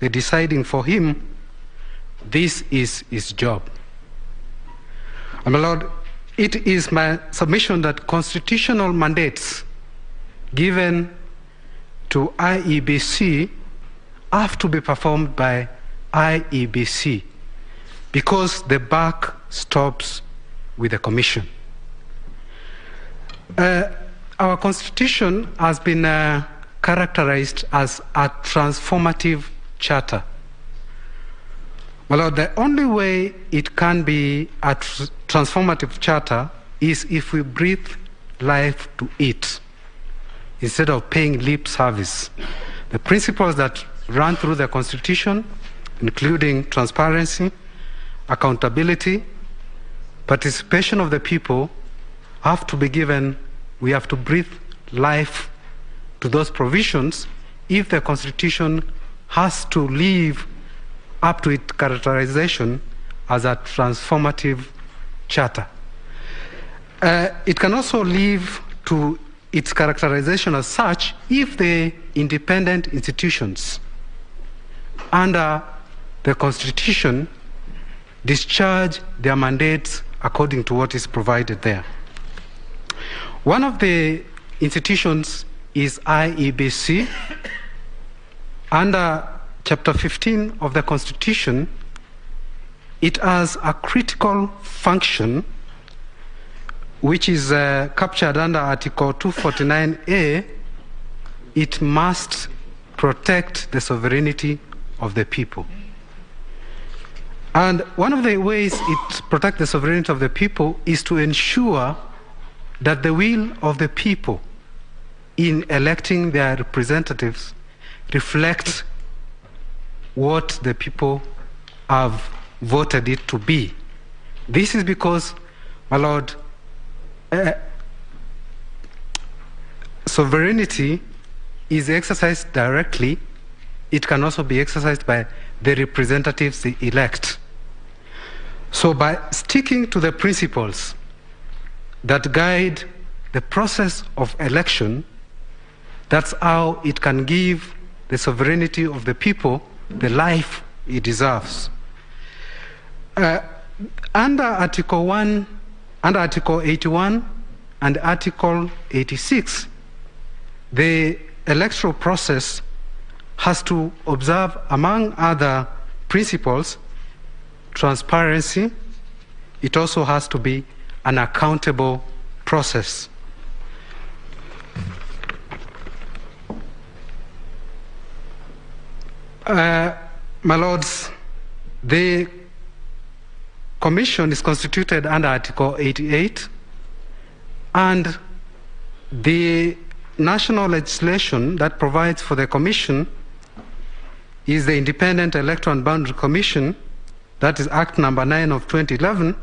the deciding for him, this is his job. And my Lord, it is my submission that constitutional mandates given to IEBC have to be performed by IEBC because the buck stops with the Commission. Our Constitution has been characterized as a transformative charter. My Lord, the only way it can be a transformative charter is if we breathe life to it instead of paying lip service. The principles that run through the Constitution, including transparency, accountability, participation of the people, have to be given. We have to breathe life to those provisions if the Constitution has to live up to its characterization as a transformative charter. It can also live to its characterization as such if the independent institutions under the Constitution discharge their mandates according to what is provided there. One of the institutions is IEBC. Under Chapter 15 of the Constitution, it has a critical function which is captured under Article 249A. It must protect the sovereignty of the people. And one of the ways it protects the sovereignty of the people is to ensure that the will of the people in electing their representatives reflects what the people have voted it to be. This is because, my Lord, sovereignty is exercised directly. It can also be exercised by the representatives they elect. So by sticking to the principles that guide the process of election, that's how it can give the sovereignty of the people the life it deserves. Under Article 1, under Article 81 and Article 86, the electoral process has to observe, among other principles, transparency. It also has to be an accountable process. My Lords, the Commission is constituted under Article 88, and the national legislation that provides for the Commission is the Independent Electoral and Boundary Commission, that is Act number 9 of 2011.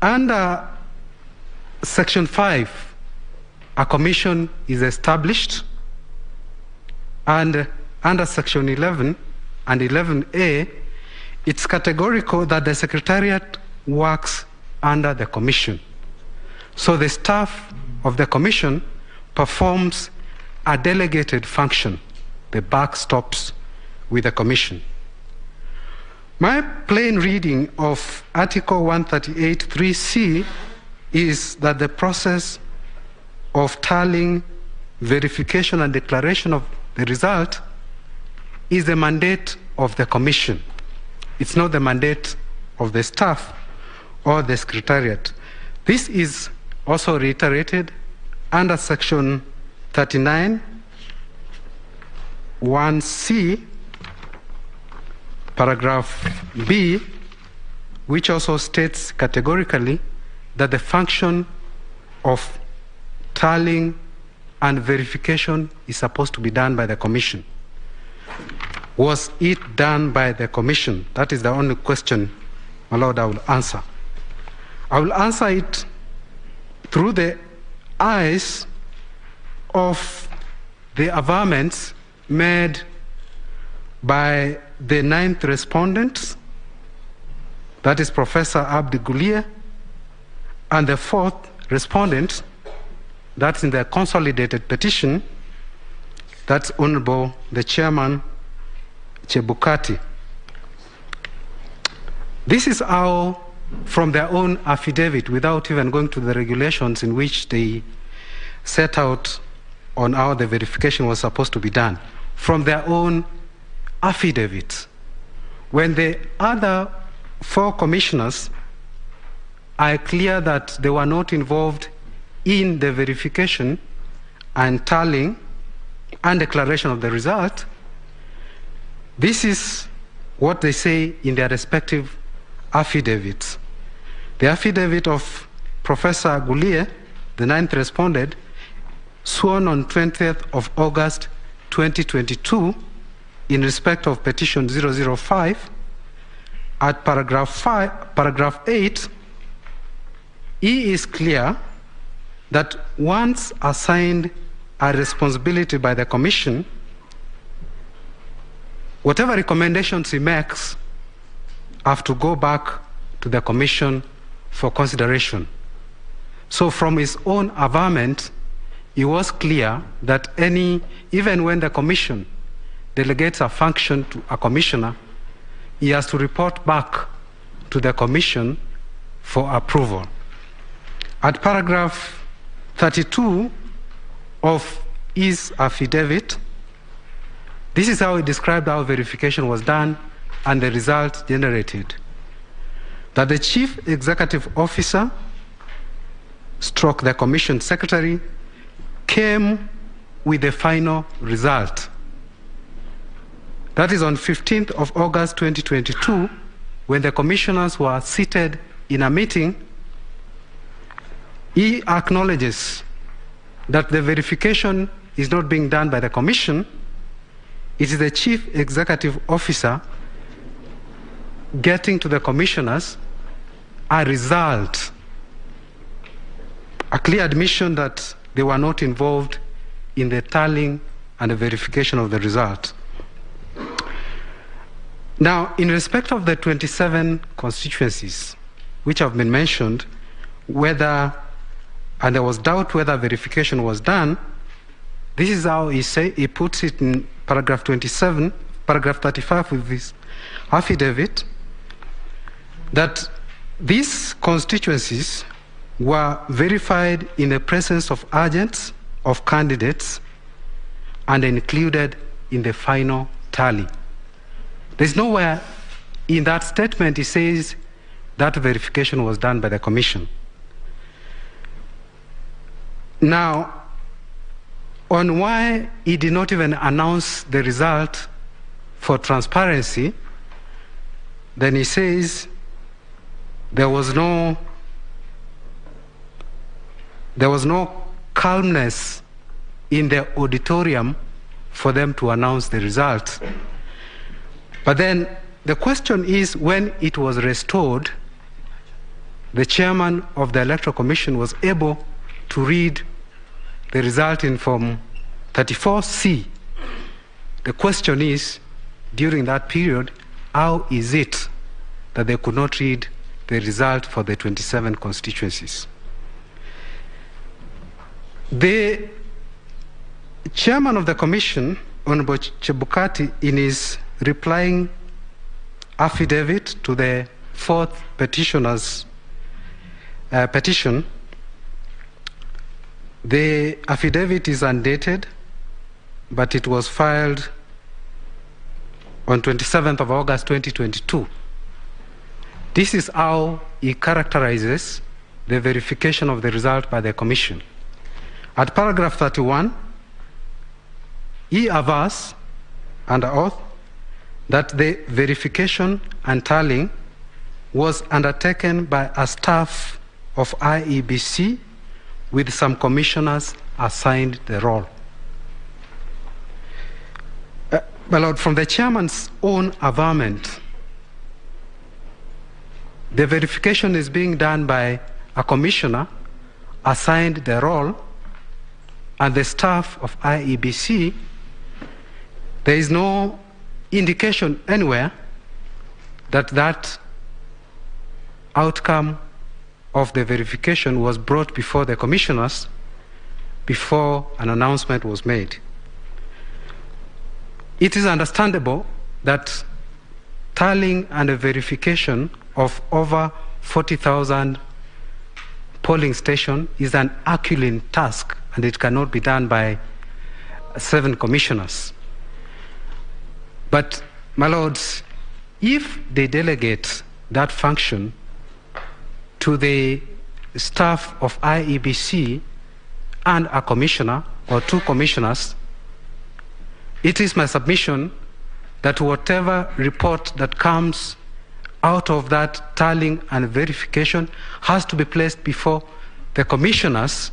Under Section 5, a commission is established, and under Section 11 and 11A, it's categorical that the Secretariat works under the Commission. So the staff of the Commission performs a delegated function. The buck stops with the Commission. My plain reading of Article 138(3)(c) is that the process of tallying, verification, and declaration of the result is the mandate of the Commission. It's not the mandate of the staff or the Secretariat. This is also reiterated under Section 39, 1C, paragraph B, which also states categorically that the function of tallying and verification is supposed to be done by the Commission. Was it done by the Commission? That is the only question, my Lord, I will answer. I will answer it through the eyes of the averments made by the 9th respondent, that is Professor Abdi Gulia, and the 4th respondent, that's in the consolidated petition, that's Honorable the Chairman Chebukati. This is how, from their own affidavit, without even going to the regulations in which they set out on how the verification was supposed to be done, from their own affidavit, when the other 4 commissioners are clear that they were not involved in the verification and tallying and declaration of the result, this is what they say in their respective affidavits. The affidavit of Professor Gulie, the 9th respondent, sworn on 20th of August 2022 in respect of petition 005, at paragraph 8, he is clear that once assigned a responsibility by the Commission, whatever recommendations he makes have to go back to the Commission for consideration. So from his own averment, it was clear that even when the Commission delegates a function to a commissioner, he has to report back to the Commission for approval. At paragraph 32 of his affidavit, this is how he described how verification was done and the result generated. That the Chief Executive Officer / the Commission Secretary came with the final result. That is on 15th of August 2022, when the commissioners were seated in a meeting. He acknowledges that the verification is not being done by the Commission. It is the Chief Executive Officer getting to the commissioners a result, a clear admission that they were not involved in the tallying and the verification of the result. Now, in respect of the 27 constituencies which have been mentioned, and there was doubt whether verification was done, this is how he puts it in paragraph 27, paragraph 35 of this affidavit, that these constituencies were verified in the presence of agents of candidates and included in the final tally. There's nowhere in that statement it says that verification was done by the Commission. Now, on why he did not even announce the result for transparency, then he says there was no calmness in the auditorium for them to announce the result. But then the question is, when it was restored, the chairman of the Electoral Commission was able to read the result in Form 34C. The question is, during that period, how is it that they could not read the result for the 27 constituencies? The chairman of the commission, Honorable Chebukati, in his replying affidavit to the 4th petitioner's petition, the affidavit is undated, but it was filed on 27th of August 2022. This is how he characterizes the verification of the result by the Commission. At paragraph 31, he avers under oath that the verification and tallying was undertaken by a staff of IEBC with some commissioners assigned the role. My Lord, from the chairman's own averment, the verification is being done by a commissioner assigned the role, and the staff of IEBC. There is no indication anywhere that that outcome of the verification was brought before the commissioners before an announcement was made. It is understandable that tallying and verification of over 40,000 polling stations is an Herculean task, and it cannot be done by 7 commissioners. But, my lords, if they delegate that function to the staff of IEBC and a commissioner or 2 commissioners, it is my submission that whatever report that comes out of that tallying and verification has to be placed before the commissioners